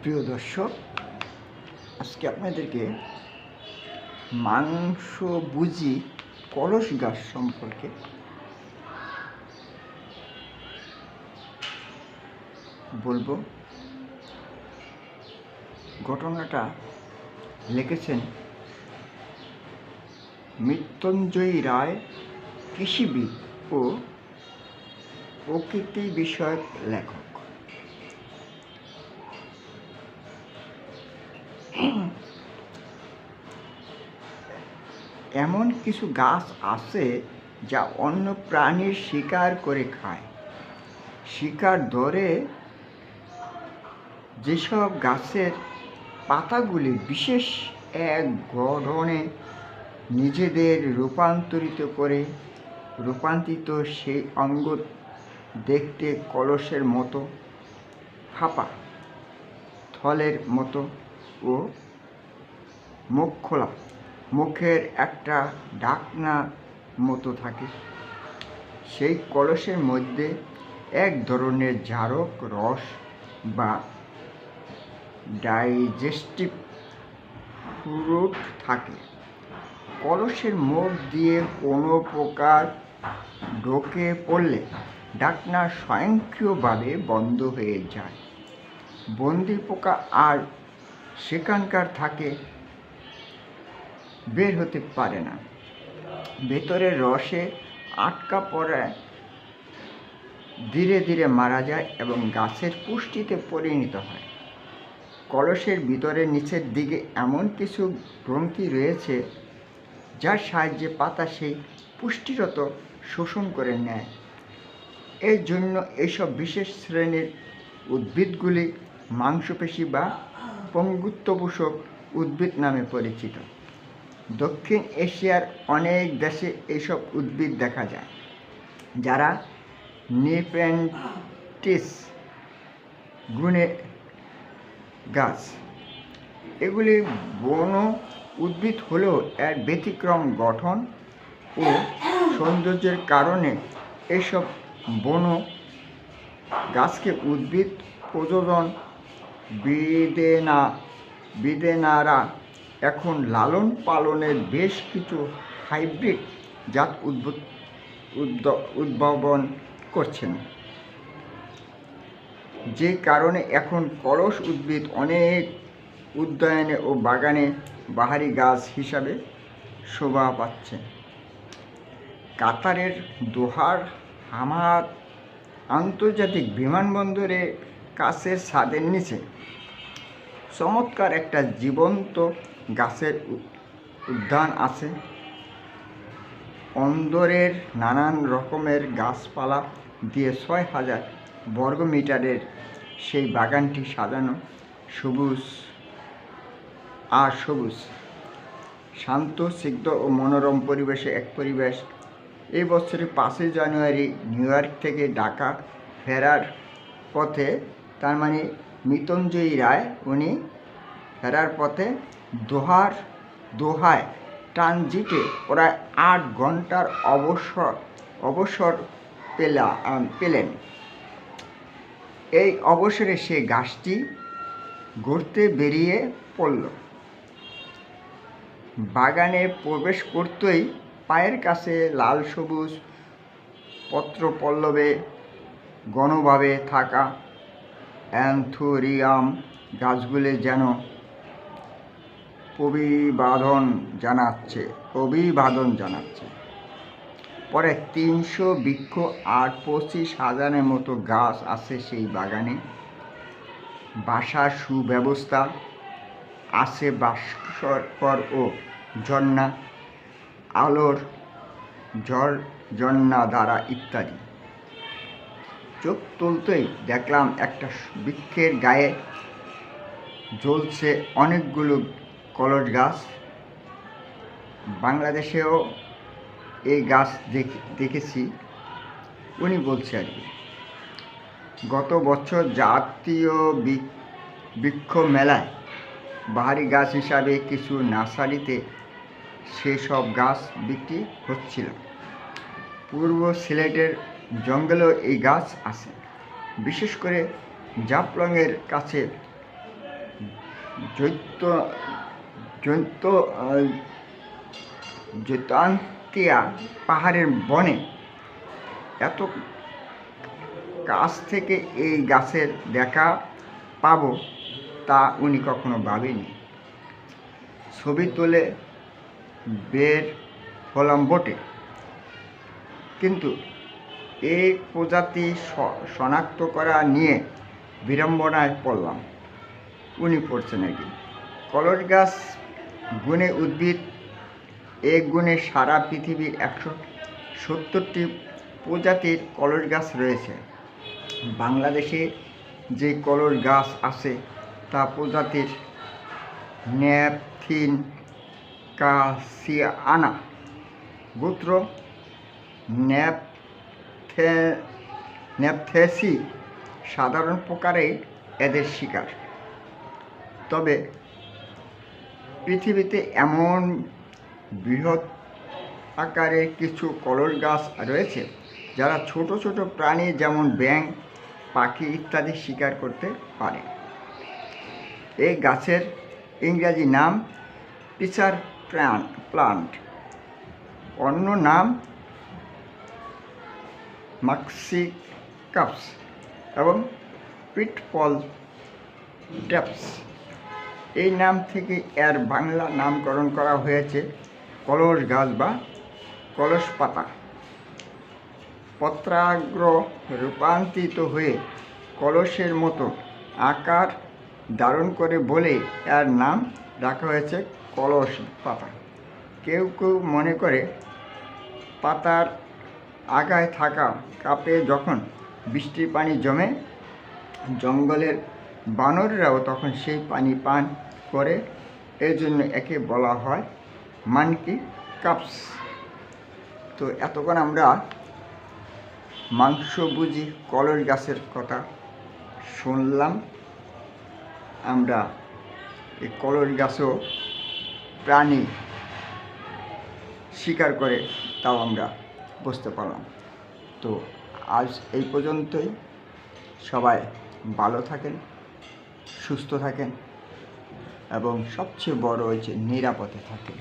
প্রিয় দর্শক, আজকে আপনাদেরকে মাংসভোজী কলস গাছ সম্পর্কে বলবো। ঘটনাটা লিখেছেন মৃত্যুঞ্জয় রায়, কৃষিবিদ ও প্রকৃতি বিষয়ক লেখক। এমন কিছু গাছ আছে যা অন্য প্রাণীর শিকার করে খায়। শিকার ধরে যেসব গাছের পাতাগুলি বিশেষ এক গঠনে নিজেদের রূপান্তরিত সেই অঙ্গ দেখতে কলসের মতো, ফাঁপা থলের মতো ও মুখ খোলা, মুখের একটা ঢাকনা মতো থাকে। সেই কলসের মধ্যে এক ধরনের জারক রস বা ডাইজেস্টিভ ফ্লুইড থাকে। কলসের মুখ দিয়ে কোনো প্রকার ঢোকে পড়লে ঢাকনা স্বয়ংক্রিয়ভাবে বন্ধ হয়ে যায়। বন্দি পোকা আর সেখানকার থাকে বের হতে পারে না। ভেতরের রসে আটকা পড়ায় ধীরে ধীরে মারা যায় এবং গাছের পুষ্টিতে পরিণত হয়। কলসের ভিতরে নিচের দিকে এমন কিছু গ্রন্থি রয়েছে যার সাহায্যে পাতা সেই পুষ্টিরত শোষণ করে নেয়। এর জন্য এইসব বিশেষ শ্রেণীর উদ্ভিদগুলি মাংসপেশী বা পঙ্গুত্বপোষক উদ্ভিদ নামে পরিচিত। দক্ষিণ এশিয়ার অনেক দেশে এইসব উদ্ভিদ দেখা যায়, যারা নেপেন্থিস গুণের গাছ। এগুলি বন উদ্ভিদ হলেও এর ব্যতিক্রম গঠন ও সৌন্দর্যের কারণে এসব বন গাছকে উদ্ভিদ প্রজনন বিদেনারা এখন লালন পালনের বেশ কিছু হাইব্রিড জাত উদ্ভাবন করছেন, যে কারণে এখন কলস উদ্ভিদ অনেক উদ্যানে ও বাগানে বাহারি গাছ হিসাবে শোভা পাচ্ছে। কাতারের দোহার হামাদ আন্তর্জাতিক বিমানবন্দরের কাছের ছাদের নিচে চমৎকার একটা জীবন্ত গাছের উদ্যান আছে। অন্দরের নানান রকমের গাছপালা দিয়ে ৬,০০০ বর্গমিটারের সেই বাগানটি সাজানো, সবুজ, শান্ত, স্নিগ্ধ ও মনোরম পরিবেশে এক পরিবেশ। এই বছরের ৫ই জানুয়ারি নিউ ইয়র্ক থেকে ঢাকা ফেরার পথে, তার মানে মৃত্যুঞ্জয় রায়, উনি ফেরার পথে দোহায় ট্রানজিটে প্রায় ৮ ঘন্টার অবসর পেলেন। এই অবসরে সে গাছটি ঘুরতে বেরিয়ে পড়ল। বাগানে প্রবেশ করতেই পায়ের কাছে লাল সবুজ পত্রপল্লবে ঘনভাবে থাকা অ্যান্থোরিয়াম গাছগুলি যেন অভিবাদন জানাচ্ছে। পরে ৩০০ বৃক্ষ আর ২৫,০০০-এর মতো গাছ আছে সেই বাগানে। বাসার সুব্যবস্থা আছে, ভাস্কর ও ঝর্ণা, আলোর ঝর্ণা ধারা ইত্যাদি। চোখ তুলতেই দেখলাম একটা বৃক্ষের গায়ে ঝুলছে অনেকগুলো কলস গাছ। বাংলাদেশেও এই গাছ দেখেছি, উনি বলছে আর কি। গত বছর জাতীয় বৃক্ষ মেলায় বাহারি গাছ হিসাবে কিছু নার্সারিতে সেসব গাছ বিক্রি হচ্ছিল। পূর্ব সিলেটের জঙ্গলেও এই গাছ আছে, বিশেষ করে জাফলংয়ের কাছে জৈন্ত জৈতান্তিয়া পাহাড়ের বনে এত কাছ থেকে এই গাছের দেখা পাবো তা উনি কখনো ভাবেনি। ছবি তুলে বের হলাম বটে, কিন্তু এই প্রজাতি শনাক্ত করা নিয়ে বিড়ম্বনায় পড়লাম। উনি পড়ছে নাকি? কলস গাছ গুণে উদ্ভিদ, এক গুণে সারা পৃথিবীর 170টি প্রজাতির কলস গাছ রয়েছে। বাংলাদেশে যে কলস গাছ আছে তা প্রজাতির ন্যাপথিন কাসিয়ানা, গোত্র ন্যাপথেসি, সাধারণ প্রকারেই এদের শিকার। তবে পৃথিবীতে এমন বৃহৎ আকারের কিছু কলস গাছ রয়েছে যারা ছোট ছোট প্রাণী যেমন ব্যাঙ, পাখি ইত্যাদি শিকার করতে পারে। এই গাছের ইংরাজি নাম পিচার প্লান্ট, অন্য নাম মাক্সিকাপস এবং পিটফল ট্যাপস। এই নাম থেকে এর বাংলা নামকরণ করা হয়েছে কলস গাছ বা কলস পাতা। পত্রাগ্র রূপান্তরিত হয়ে কলসের মতো আকার ধারণ করে বলে এর নাম রাখা হয়েছে কলস পাতা। কেউ কেউ মনে করে পাতার আগায় থাকা কাপে যখন বৃষ্টির পানি জমে, জঙ্গলের বানররাও তখন সেই পানি পান করে, এজন্য একে বলা হয় মানকি কাপস। তো এতক্ষণ আমরা মাংসভোজী কলস গাছের কথা শুনলাম। আমরা এই কলস গাছও প্রাণী শিকার করে, তাও আমরা বুঝতে পারলাম। তো আজ এই পর্যন্তই। সবাই ভালো থাকেন, সুস্থ থাকেন এবং সবচেয়ে বড় হচ্ছে নিরাপদে থাকেন।